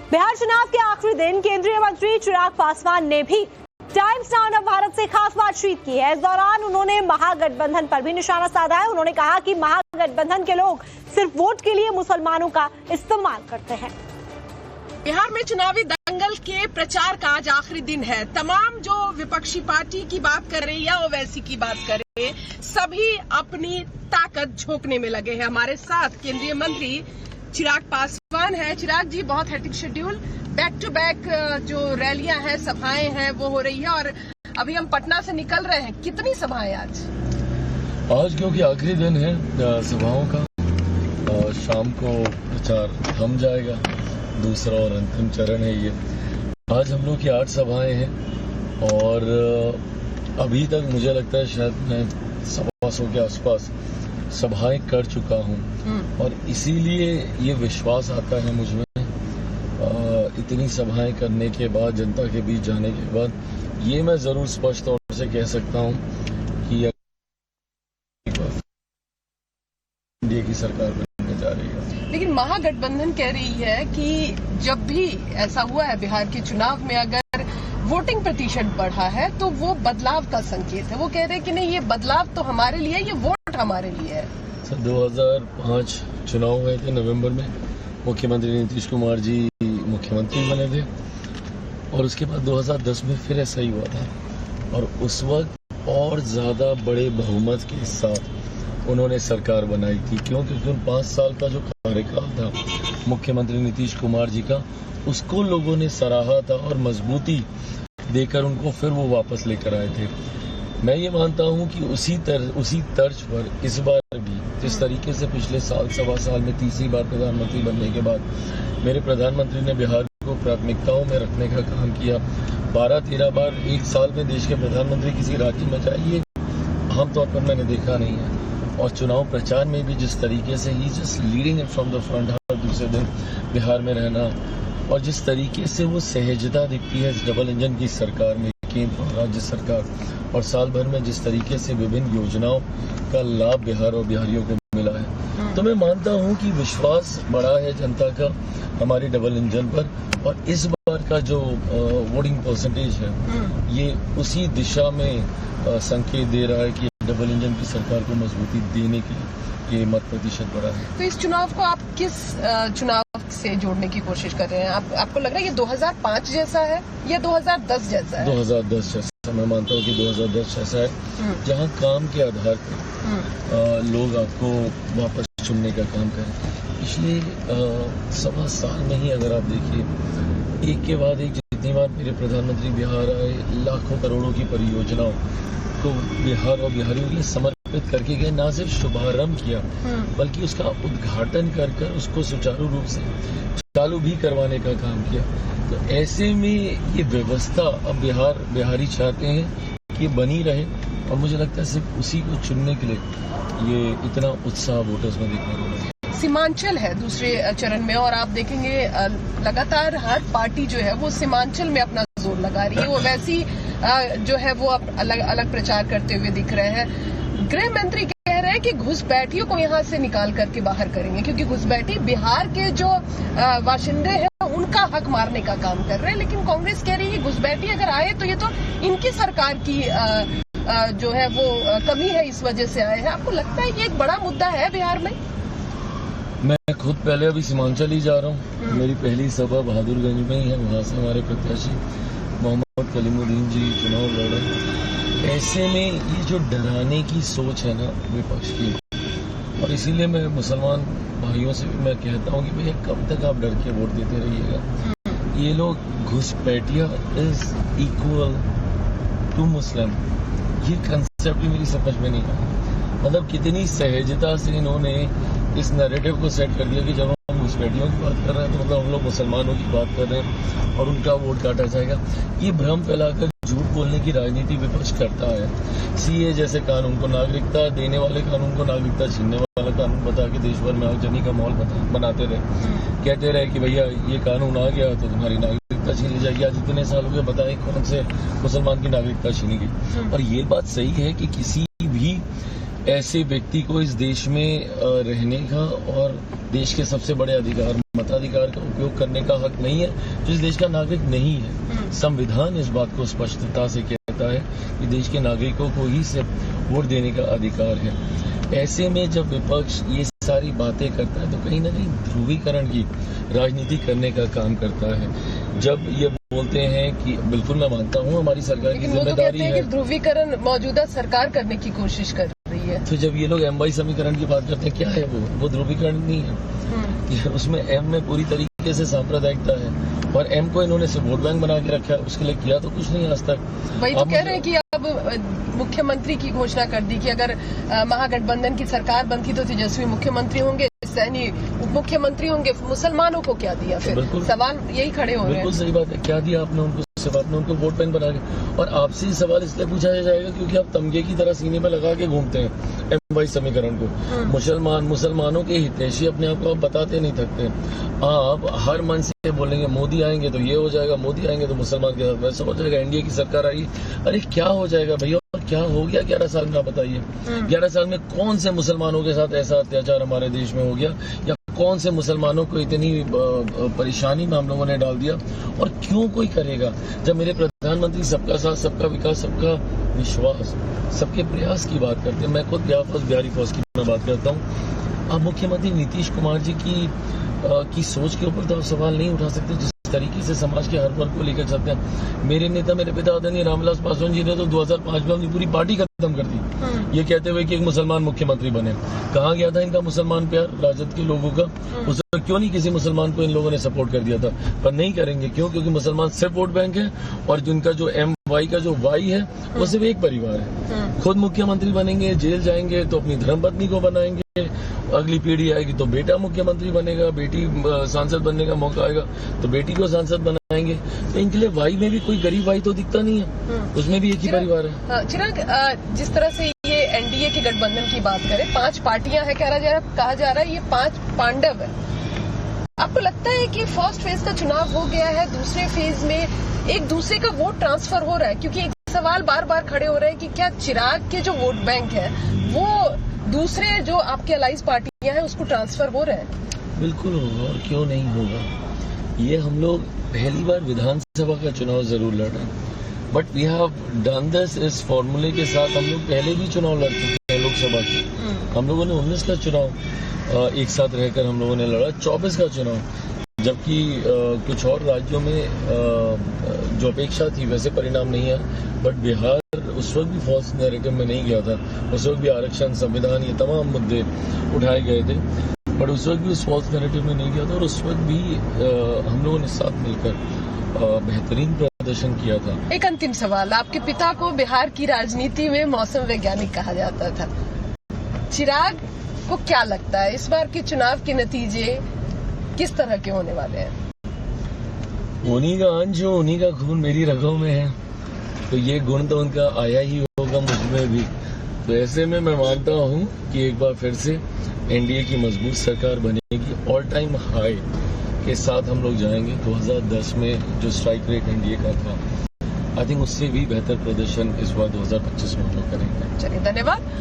बिहार चुनाव के आखिरी दिन केंद्रीय मंत्री चिराग पासवान ने भी टाइम्स नाउ नव भारत से खास बातचीत की है। इस दौरान उन्होंने महागठबंधन पर भी निशाना साधा है। उन्होंने कहा कि महागठबंधन के लोग सिर्फ वोट के लिए मुसलमानों का इस्तेमाल करते हैं। बिहार में चुनावी दंगल के प्रचार का आज आखिरी दिन है। तमाम जो विपक्षी पार्टी की बात कर रहे हैं या ओवैसी की बात कर रहे हैं, सभी अपनी ताकत झोंकने में लगे हैं। हमारे साथ केंद्रीय मंत्री चिराग पासवान है। चिराग जी, बहुत hectic schedule, back to back जो रैलियां हैं, सभाएं हैं, वो हो रही है और अभी हम पटना से निकल रहे हैं। कितनी सभाएं आज क्योंकि आखिरी दिन है सभाओं का, शाम को प्रचार थम जाएगा। दूसरा और अंतिम चरण है ये। आज हम लोग की 8 सभाएं हैं और अभी तक मुझे लगता है शायद मैं 125 के आसपास सभाएं कर चुका हूं और इसीलिए ये विश्वास आता है मुझ में इतनी सभाएं करने के बाद, जनता के बीच जाने के बाद, ये मैं जरूर स्पष्ट तौर से कह सकता हूं कि एनडीए की सरकार बनने जा रही है। लेकिन महागठबंधन कह रही है कि जब भी ऐसा हुआ है बिहार के चुनाव में, अगर वोटिंग प्रतिशत बढ़ा है तो वो बदलाव का संकेत है। वो कह रहे हैं कि नहीं, ये बदलाव तो हमारे लिए, ये वोट हमारे लिए है। सर, 2005 चुनाव हुए थे नवंबर में, मुख्यमंत्री नीतीश कुमार जी मुख्यमंत्री बने थे और उसके बाद 2010 में फिर ऐसा ही हुआ था और उस वक्त और ज्यादा बड़े बहुमत के साथ उन्होंने सरकार बनाई थी। क्योंकि उन 5 साल का जो कार्यकाल था मुख्यमंत्री नीतीश कुमार जी का, उसको लोगों ने सराहा था और मजबूती देकर उनको फिर वो वापस लेकर आए थे। मैं ये मानता हूं कि उसी तर्ज पर इस बार भी, जिस तरीके से पिछले साल, 1.25 साल में तीसरी बार प्रधानमंत्री बनने के बाद मेरे प्रधानमंत्री ने बिहार को प्राथमिकताओं में रखने का काम किया। 12-13 बार एक साल में देश के प्रधानमंत्री किसी राज्य में जाए, ये आमतौर पर मैंने देखा नहीं है। और चुनाव प्रचार में भी जिस तरीके से ही just leading it from the front, हर दूसरे दिन बिहार में रहना और जिस तरीके से वो सहजता दिखती है इस डबल इंजन की सरकार में, केंद्र और राज्य सरकार, और साल भर में जिस तरीके से विभिन्न योजनाओं का लाभ बिहार और बिहारियों को मिला है, तो मैं मानता हूं कि विश्वास बढ़ा है जनता का हमारी डबल इंजन पर। और इस बार का जो वोटिंग परसेंटेज है, ये उसी दिशा में संकेत दे रहा है कि डबल इंजन की सरकार को मजबूती देने के ये मत प्रतिशत बढ़ा है। तो इस चुनाव को आप किस चुनाव से जोड़ने की कोशिश कर रहे हैं? आपको लग रहा है ये 2005 जैसा है या 2010 जैसा है? 2010 जैसा मैं मानता हूँ कि 2010 जैसा है, जहाँ काम के आधार पर लोग आपको वापस चुनने का काम करें। पिछले 1.25 साल में ही अगर आप देखिए, एक के बाद एक जितनी बार मेरे प्रधानमंत्री बिहार आए, लाखों करोड़ों की परियोजनाओं को बिहार और बिहारियों के लिए समर्पित करके गए। ना सिर्फ शुभारंभ किया बल्कि उसका उद्घाटन कर उसको सुचारू रूप से चालू भी करवाने का काम किया। तो ऐसे में ये व्यवस्था अब बिहारी चाहते हैं कि बनी रहे और मुझे लगता है सिर्फ उसी को चुनने के लिए ये इतना उत्साह वोटर्स में देखने को मिला। सीमांचल है दूसरे चरण में और आप देखेंगे लगातार हर पार्टी जो है वो सीमांचल में अपना जोर लगा रही है। वो वैसी जो है वो अलग अलग प्रचार करते हुए दिख रहे हैं। गृह मंत्री कह रहे हैं कि घुसपैठियों को यहाँ से निकाल करके बाहर करेंगे, क्योंकि घुसपैठी बिहार के जो बाशिंदे हैं उनका हक मारने का काम कर रहे हैं। लेकिन कांग्रेस कह रही है घुसपैठी अगर आए तो ये तो इनकी सरकार की जो है वो कमी है, इस वजह से आए हैं। आपको लगता है ये एक बड़ा मुद्दा है बिहार में? मैं खुद पहले अभी सीमांचल ही जा रहा हूँ। मेरी पहली सभा बहादुरगंज में ही है। वहां से हमारे प्रत्याशी मोहम्मद कलीमुद्दीन जी चुनाव लड़ रहे हैं। ऐसे में ये जो डराने की सोच है ना विपक्ष की, और इसीलिए मैं मुसलमान भाइयों से भी मैं कहता हूँ कि भैया कब तक आप डर के वोट देते रहिएगा। ये लोग घुसपैठिया इज इक्वल टू मुस्लिम, ये कंसेप्ट ही मेरी समझ में नहीं आया। मतलब कितनी सहजता से इन्होंने इस नैरेटिव को सेट कर दिया कि जब हम घुसपैठियों की बात कर रहे हैं तो मतलब हम लोग मुसलमानों की बात कर रहे हैं और उनका वोट काटा जाएगा। ये भ्रम फैलाकर झूठ बोलने की राजनीति विपक्ष करता है। सीए जैसे कानून को, नागरिकता देने वाले कानून को नागरिकता छीनने वाला कानून बता के देश भर में आगजनी का माहौल बनाते रहे। कहते रहे कि भैया ये कानून आ गया तो तुम्हारी नागरिकता छीन ली जाएगी। आज इतने साल हो गए, बताएं कौन से मुसलमान की नागरिकता छीनी गई। और ये बात सही है कि किसी भी ऐसे व्यक्ति को इस देश में रहने का और देश के सबसे बड़े अधिकार मताधिकार का उपयोग करने का हक नहीं है, जो इस देश का नागरिक नहीं है। संविधान इस बात को स्पष्टता से कहता है कि देश के नागरिकों को ही सिर्फ वोट देने का अधिकार है। ऐसे में जब विपक्ष ये सारी बातें करता है तो कहीं ना कहीं ध्रुवीकरण की राजनीति करने का काम करता है। जब ये बोलते हैं कि बिल्कुल मैं मानता हूँ हमारी सरकार की जिम्मेदारी है कि ध्रुवीकरण मौजूदा सरकार करने की कोशिश कर रही है, तो जब ये लोग M-Y समीकरण की बात करते हैं, क्या है वो ध्रुवीकरण नहीं है। उसमें M में पूरी तरीके से सांप्रदायिकता है और M को इन्होंने सिर्फ वोट बैंक बना के रखा है, उसके लिए किया तो कुछ नहीं आज तक। वही तो कह रहे हैं कि अब मुख्यमंत्री की घोषणा कर दी कि अगर महागठबंधन की सरकार बनती तो तेजस्वी मुख्यमंत्री होंगे, सैनी उप मुख्यमंत्री होंगे। मुसलमानों को क्या दिया फिर? सवाल यही खड़े हो रहे हैं। बिल्कुल सही बात है, क्या दिया आपने उनको? आपने उनको वोट बैंक बना के, और आपसे सवाल इसलिए पूछा जाएगा क्योंकि आप तमगे की तरह सीने में लगा के घूमते हैं M-Y समीकरण को। मुसलमानों के हितैषी अपने आप को आप बताते नहीं थकते। आप हर मन से बोलेंगे मोदी आएंगे तो ये हो जाएगा, मोदी आएंगे तो मुसलमान के साथ वैसा हो जाएगा, एनडीए की सरकार आई। अरे क्या हो जाएगा भैया, क्या हो गया 11 साल में? आप बताइए 11 साल में कौन से मुसलमानों के साथ ऐसा अत्याचार हमारे देश में हो गया, या कौन से मुसलमानों को इतनी परेशानी में हम लोगों ने डाल दिया, और क्यों कोई करेगा? जब मेरे प्रधानमंत्री सबका साथ, सबका विकास, सबका विश्वास, सबके प्रयास की बात करते हैं। मैं खुद बिहारी फौज की मैं बात करता हूँ। अब मुख्यमंत्री नीतीश कुमार जी की सोच के ऊपर तो आप सवाल नहीं उठा सकते। जिस तरीके से समाज के हर वर्ग को लेकर चलते हैं, मेरे नेता मेरे पिता आदरणीय रामविलास पासवान जी ने तो 2005 में अपनी पूरी पार्टी खत्म कर दी, ये कहते हुए कि एक मुसलमान मुख्यमंत्री बने। कहाँ गया था इनका मुसलमान प्यार राजद के लोगों का? उस वक्त क्यों नहीं किसी मुसलमान को इन लोगों ने सपोर्ट कर दिया था? पर नहीं करेंगे, क्यों? क्योंकि मुसलमान सिर्फ वोट बैंक है, और जिनका जो M-Y का जो Y है वो सिर्फ एक परिवार है। खुद मुख्यमंत्री बनेंगे, जेल जाएंगे तो अपनी धर्मपत्नी को बनाएंगे, अगली पीढ़ी आएगी तो बेटा मुख्यमंत्री बनेगा, बेटी सांसद बनने का मौका आएगा तो बेटी को सांसद बनाएंगे। तो इनके लिए वाई में भी कोई गरीब वाई तो दिखता नहीं है, उसमें भी एक ही परिवार है। चिराग, जिस तरह से ये एनडीए के गठबंधन की बात करें, 5 पार्टियां हैं कहा जा रहा है, ये 5 पांडव है। आपको लगता है कि फर्स्ट फेज का चुनाव हो गया है, दूसरे फेज में एक दूसरे का वोट ट्रांसफर हो रहा है? क्योंकि एक सवाल बार बार खड़े हो रहे हैं कि क्या चिराग के जो वोट बैंक है वो दूसरे जो आपके अलाइज पार्टियां हैं उसको ट्रांसफर हो रहे हैं? बिल्कुल होगा, और क्यों नहीं होगा। ये हम लोग पहली बार विधानसभा का चुनाव जरूर लड़ रहे हैं, but we have done this इस फॉर्मूले के साथ। हम लोग पहले भी चुनाव लड़ चुके हैं लोकसभा के। हम लोगों ने 19 का चुनाव एक साथ रहकर हम लोगों ने लड़ा, 24 का चुनाव, जबकि कुछ और राज्यों में जो अपेक्षा थी वैसे परिणाम नहीं है। बट बिहार उस वक्त भी फॉल्स नैरेटिव में नहीं गया था, उस वक्त भी आरक्षण, संविधान, ये तमाम मुद्दे उठाए गए थे, बट उस वक्त भी उस फॉल्स नैरेटिव में नहीं गया था। और उस वक्त भी हम लोगों ने साथ मिलकर बेहतरीन प्रदर्शन किया था। एक अंतिम सवाल, आपके पिता को बिहार की राजनीति में मौसम वैज्ञानिक कहा जाता था। चिराग को क्या लगता है इस बार के चुनाव के नतीजे किस तरह के होने वाले हैं? उन्हीं का अंश हो, उन्हीं का खून मेरी रगों में है, तो ये गुण तो उनका आया ही होगा मुझमें भी। तो ऐसे में मैं मानता हूँ कि एक बार फिर से एनडीए की मजबूत सरकार बनेगी, ऑल टाइम हाई के साथ हम लोग जाएंगे। 2010 में जो स्ट्राइक रेट एनडीए का था, आई थिंक उससे भी बेहतर प्रदर्शन इस बार 2025 में हम लोग करेंगे। चलिए, धन्यवाद।